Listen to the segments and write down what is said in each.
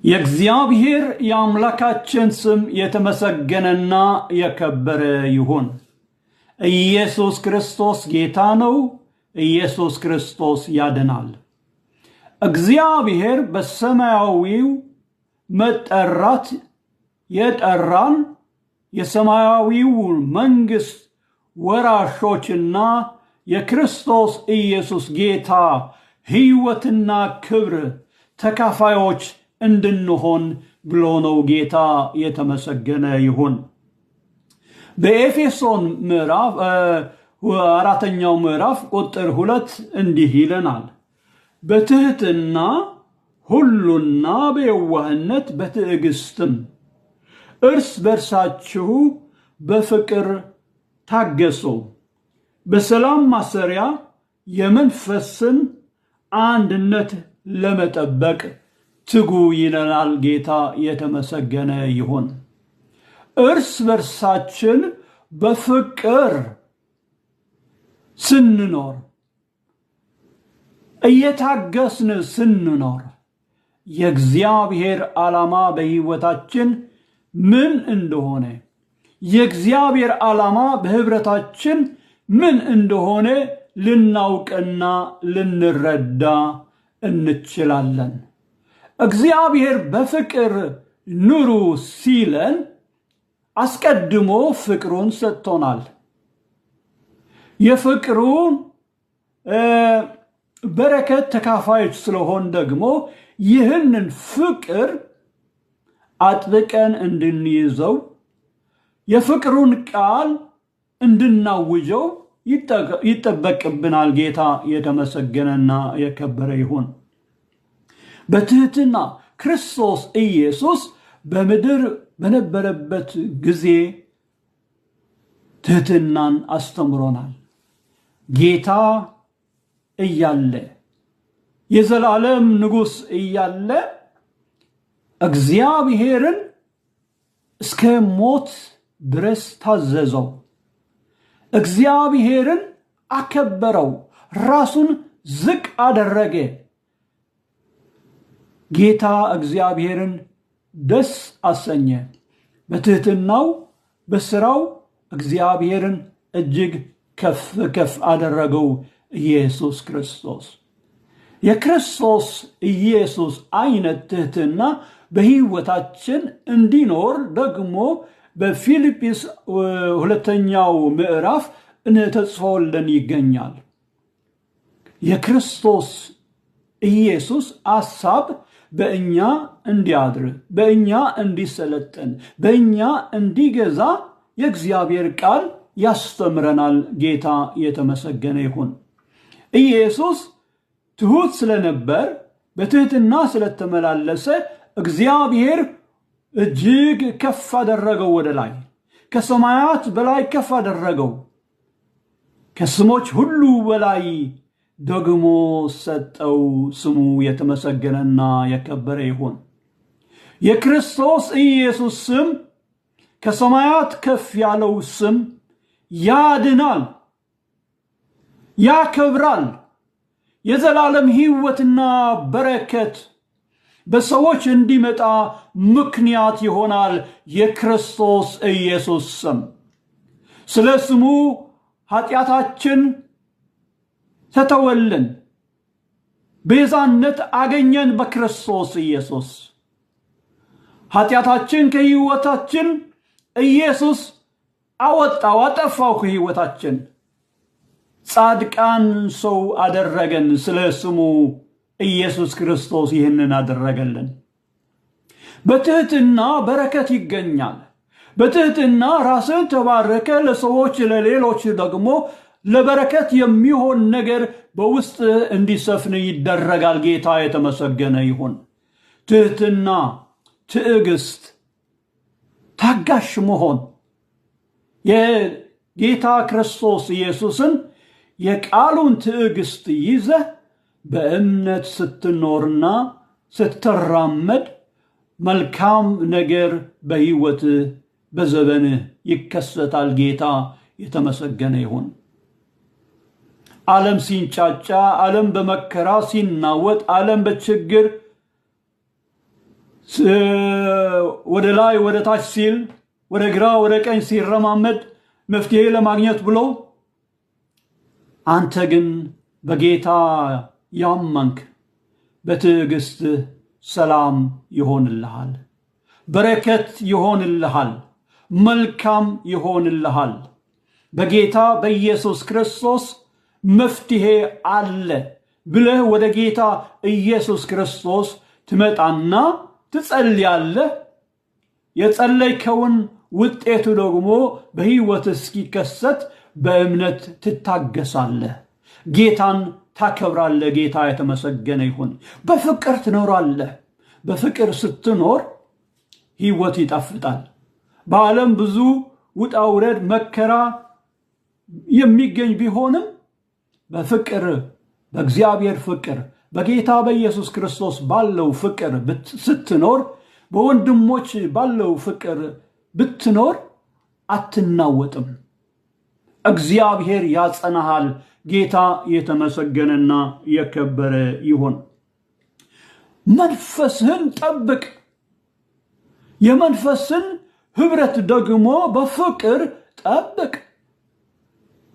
የእግዚአብሔር የአምላካችን ስም የተመሰገነና የከበረ ይሁን። ኢየሱስ ክርስቶስ ጌታ ነው። ኢየሱስ ክርስቶስ ያድናል። እግዚአብሔር በሰማያዊው መጠራት የጠራን የሰማያዊው መንግስት ወራሾችና የክርስቶስ ኢየሱስ ጌታ ሕይወትና ክብር ተካፋዮች እንድንሆን ብሎ ነው። ጌታ የተመሰገነ ይሁን። በኤፌሶን ምዕራፍ 4ኛው ምዕራፍ ቁጥር 2 እንዲህ ይለናል፣ በትህትና ሁሉና በየዋህነት በትዕግስትም እርስ በርሳችሁ በፍቅር ታገሱ፣ በሰላም ማሰሪያ የመንፈስን አንድነት ለመጠበቅ ትጉ ይለናል። ጌታ የተመሰገነ ይሁን። እርስ በርሳችን በፍቅር ስንኖር፣ እየታገስን ስንኖር የእግዚአብሔር ዓላማ በሕይወታችን ምን እንደሆነ፣ የእግዚአብሔር ዓላማ በህብረታችን ምን እንደሆነ ልናውቅና ልንረዳ እንችላለን። እግዚአብሔር በፍቅር ኑሩ ሲለን አስቀድሞ ፍቅሩን ሰጥቶናል። የፍቅሩን በረከት ተካፋዮች ስለሆን ደግሞ ይህንን ፍቅር አጥብቀን እንድንይዘው፣ የፍቅሩን ቃል እንድናውጀው ይጠበቅብናል። ጌታ የተመሰገነና የከበረ ይሁን። በትህትና ክርስቶስ ኢየሱስ በምድር በነበረበት ጊዜ ትህትናን አስተምሮናል። ጌታ እያለ የዘላለም ንጉሥ እያለ እግዚአብሔርን እስከ ሞት ድረስ ታዘዘው። እግዚአብሔርን አከበረው፣ ራሱን ዝቅ አደረገ። ጌታ እግዚአብሔርን ደስ አሰኘ። በትህትናው በስራው እግዚአብሔርን እጅግ ከፍ ከፍ አደረገው። ኢየሱስ ክርስቶስ የክርስቶስ ኢየሱስ አይነት ትህትና በሕይወታችን እንዲኖር ደግሞ በፊልጵስ 2ኛው ምዕራፍ ተጽፎልን ይገኛል። የክርስቶስ ኢየሱስ ሐሳብ በእኛ እንዲያድር፣ በእኛ እንዲሰለጥን፣ በእኛ እንዲገዛ የእግዚአብሔር ቃል ያስተምረናል። ጌታ የተመሰገነ ይሁን። ኢየሱስ ትሑት ስለነበር፣ በትህትና ስለተመላለሰ እግዚአብሔር እጅግ ከፍ አደረገው፣ ወደ ላይ ከሰማያት በላይ ከፍ አደረገው። ከስሞች ሁሉ በላይ ደግሞ ሰጠው። ስሙ የተመሰገነና የከበረ ይሁን። የክርስቶስ ኢየሱስ ስም ከሰማያት ከፍ ያለው ስም ያድናል፣ ያከብራል፣ የዘላለም ሕይወትና በረከት በሰዎች እንዲመጣ ምክንያት ይሆናል። የክርስቶስ ኢየሱስ ስም ስለ ስሙ ኃጢአታችን ተተወልን፣ ቤዛነት አገኘን። በክርስቶስ ኢየሱስ ኃጢአታችን ከሕይወታችን ኢየሱስ አወጣው፣ አጠፋው ከሕይወታችን። ጻድቃን ሰው አደረገን። ስለ ስሙ ኢየሱስ ክርስቶስ ይህንን አደረገልን። በትህትና በረከት ይገኛል። በትህትና ራስን ተባረከ፣ ለሰዎች ለሌሎች ደግሞ ለበረከት የሚሆን ነገር በውስጥ እንዲሰፍን ይደረጋል። ጌታ የተመሰገነ ይሁን። ትህትና፣ ትዕግስት፣ ታጋሽ መሆን የጌታ ክርስቶስ ኢየሱስን የቃሉን ትዕግስት ይዘህ በእምነት ስትኖርና ስትራመድ መልካም ነገር በሕይወት በዘመንህ ይከሰታል። ጌታ የተመሰገነ ይሁን። ዓለም ሲንጫጫ፣ ዓለም በመከራ ሲናወጥ፣ ዓለም በችግር ወደ ላይ ወደ ታች ሲል ወደ ግራ ወደ ቀኝ ሲረማመድ መፍትሄ ለማግኘት ብሎ አንተ ግን በጌታ ያመንክ በትዕግስት ሰላም ይሆንልሃል፣ በረከት ይሆንልሃል፣ መልካም ይሆንልሃል። በጌታ በኢየሱስ ክርስቶስ መፍትሄ አለ ብለህ ወደ ጌታ ኢየሱስ ክርስቶስ ትመጣና ትጸልያለህ። የጸለይከውን ውጤቱ ደግሞ በሕይወት እስኪከሰት በእምነት ትታገሳለህ። ጌታን ታከብራለህ። ጌታ የተመሰገነ ይሁን። በፍቅር ትኖራለህ። በፍቅር ስትኖር ሕይወት ይጣፍጣል። በዓለም ብዙ ውጣ ውረድ መከራ የሚገኝ ቢሆንም በፍቅር በእግዚአብሔር ፍቅር በጌታ በኢየሱስ ክርስቶስ ባለው ፍቅር ስትኖር በወንድሞች ባለው ፍቅር ብትኖር አትናወጥም። እግዚአብሔር ያጸናሃል። ጌታ የተመሰገነና የከበረ ይሁን። መንፈስህን ጠብቅ። የመንፈስን ህብረት ደግሞ በፍቅር ጠብቅ።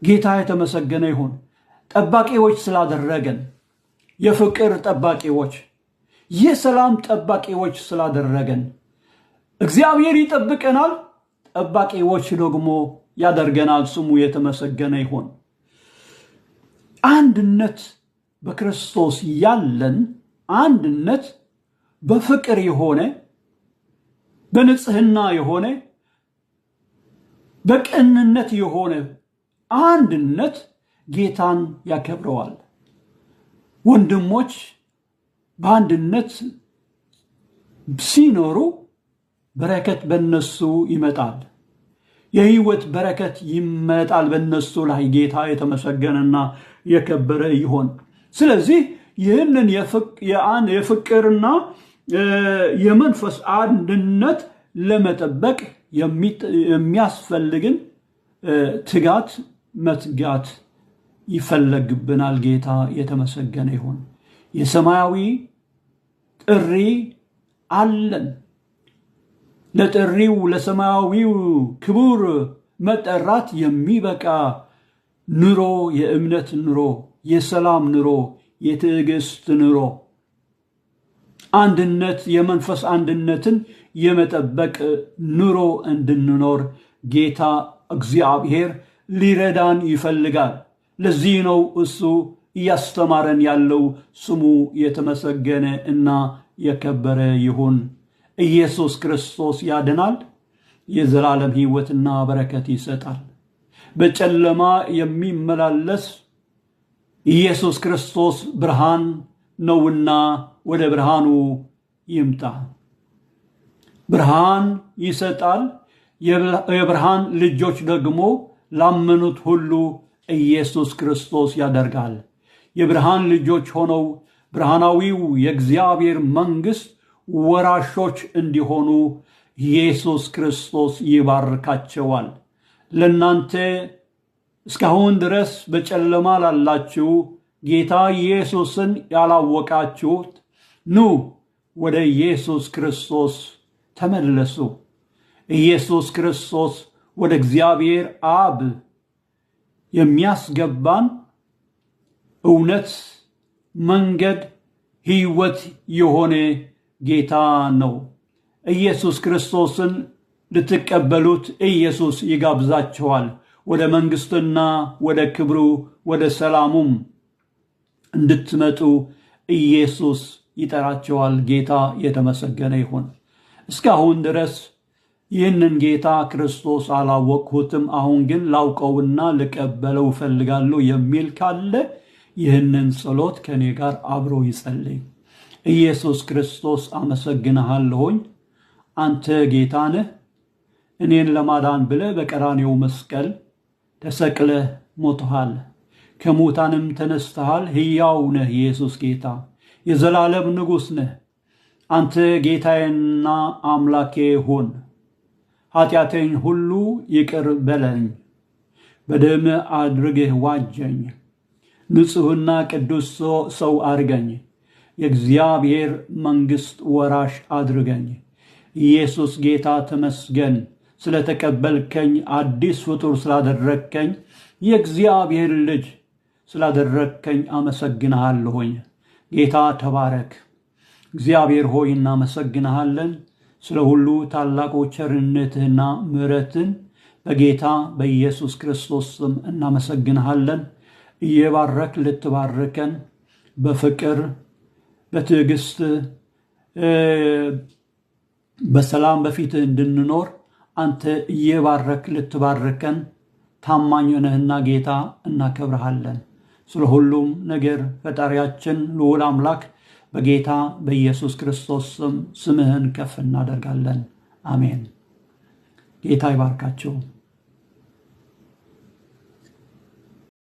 ጌታ የተመሰገነ ይሁን። ጠባቂዎች ስላደረገን፣ የፍቅር ጠባቂዎች፣ የሰላም ጠባቂዎች ስላደረገን እግዚአብሔር ይጠብቀናል። ጠባቂዎች ደግሞ ያደርገናል። ስሙ የተመሰገነ ይሁን። አንድነት በክርስቶስ ያለን አንድነት በፍቅር የሆነ በንጽህና የሆነ በቅንነት የሆነ አንድነት ጌታን ያከብረዋል። ወንድሞች በአንድነት ሲኖሩ በረከት በነሱ ይመጣል። የህይወት በረከት ይመጣል በነሱ ላይ። ጌታ የተመሰገነና የከበረ ይሁን። ስለዚህ ይህንን የፍቅርና የመንፈስ አንድነት ለመጠበቅ የሚያስፈልግን ትጋት መትጋት ይፈለግብናል። ጌታ የተመሰገነ ይሁን። የሰማያዊ ጥሪ አለን። ለጥሪው ለሰማያዊው ክቡር መጠራት የሚበቃ ኑሮ፣ የእምነት ኑሮ፣ የሰላም ኑሮ፣ የትዕግስት ኑሮ፣ አንድነት፣ የመንፈስ አንድነትን የመጠበቅ ኑሮ እንድንኖር ጌታ እግዚአብሔር ሊረዳን ይፈልጋል። ለዚህ ነው እሱ እያስተማረን ያለው። ስሙ የተመሰገነ እና የከበረ ይሁን። ኢየሱስ ክርስቶስ ያድናል። የዘላለም ሕይወትና በረከት ይሰጣል። በጨለማ የሚመላለስ ኢየሱስ ክርስቶስ ብርሃን ነውና ወደ ብርሃኑ ይምጣ። ብርሃን ይሰጣል። የብርሃን ልጆች ደግሞ ላመኑት ሁሉ ኢየሱስ ክርስቶስ ያደርጋል። የብርሃን ልጆች ሆነው ብርሃናዊው የእግዚአብሔር መንግሥት ወራሾች እንዲሆኑ ኢየሱስ ክርስቶስ ይባርካቸዋል። ለእናንተ እስካሁን ድረስ በጨለማ ላላችሁ ጌታ ኢየሱስን ያላወቃችሁት ኑ ወደ ኢየሱስ ክርስቶስ ተመለሱ። ኢየሱስ ክርስቶስ ወደ እግዚአብሔር አብ የሚያስገባን እውነት፣ መንገድ፣ ሕይወት የሆነ ጌታ ነው። ኢየሱስ ክርስቶስን ልትቀበሉት ኢየሱስ ይጋብዛችኋል። ወደ መንግሥትና ወደ ክብሩ ወደ ሰላሙም እንድትመጡ ኢየሱስ ይጠራችኋል። ጌታ የተመሰገነ ይሁን። እስካሁን ድረስ ይህንን ጌታ ክርስቶስ አላወቅሁትም፣ አሁን ግን ላውቀውና ልቀበለው እፈልጋለሁ የሚል ካለ ይህንን ጸሎት ከኔ ጋር አብሮ ይጸልይ። ኢየሱስ ክርስቶስ አመሰግንሃለሁኝ። አንተ ጌታ ነህ። እኔን ለማዳን ብለህ በቀራኔው መስቀል ተሰቅለህ ሞተሃል፣ ከሙታንም ተነስተሃል። ሕያው ነህ ኢየሱስ ጌታ፣ የዘላለም ንጉሥ ነህ። አንተ ጌታዬና አምላኬ ሁን። ኃጢአቴን ሁሉ ይቅር በለኝ፣ በደምህ አድርገህ ዋጀኝ፣ ንጹሕና ቅዱስ ሰው አድርገኝ። የእግዚአብሔር መንግሥት ወራሽ አድርገኝ። ኢየሱስ ጌታ ተመስገን። ስለተቀበልከኝ፣ አዲስ ፍጡር ስላደረግከኝ፣ የእግዚአብሔር ልጅ ስላደረግከኝ አመሰግንሃለሁኝ። ጌታ ተባረክ። እግዚአብሔር ሆይ እናመሰግንሃለን። ስለ ሁሉ ታላቁ ቸርነትህና ምሕረትን በጌታ በኢየሱስ ክርስቶስ ስም እናመሰግንሃለን። እየባረክ ልትባርከን በፍቅር በትዕግስት በሰላም በፊትህ እንድንኖር አንተ እየባረክ ልትባርከን ታማኝ ነህና ጌታ እናከብረሃለን። ስለ ሁሉም ነገር ፈጣሪያችን ልዑል አምላክ በጌታ በኢየሱስ ክርስቶስ ስም ስምህን ከፍ እናደርጋለን። አሜን። ጌታ ይባርካችሁ።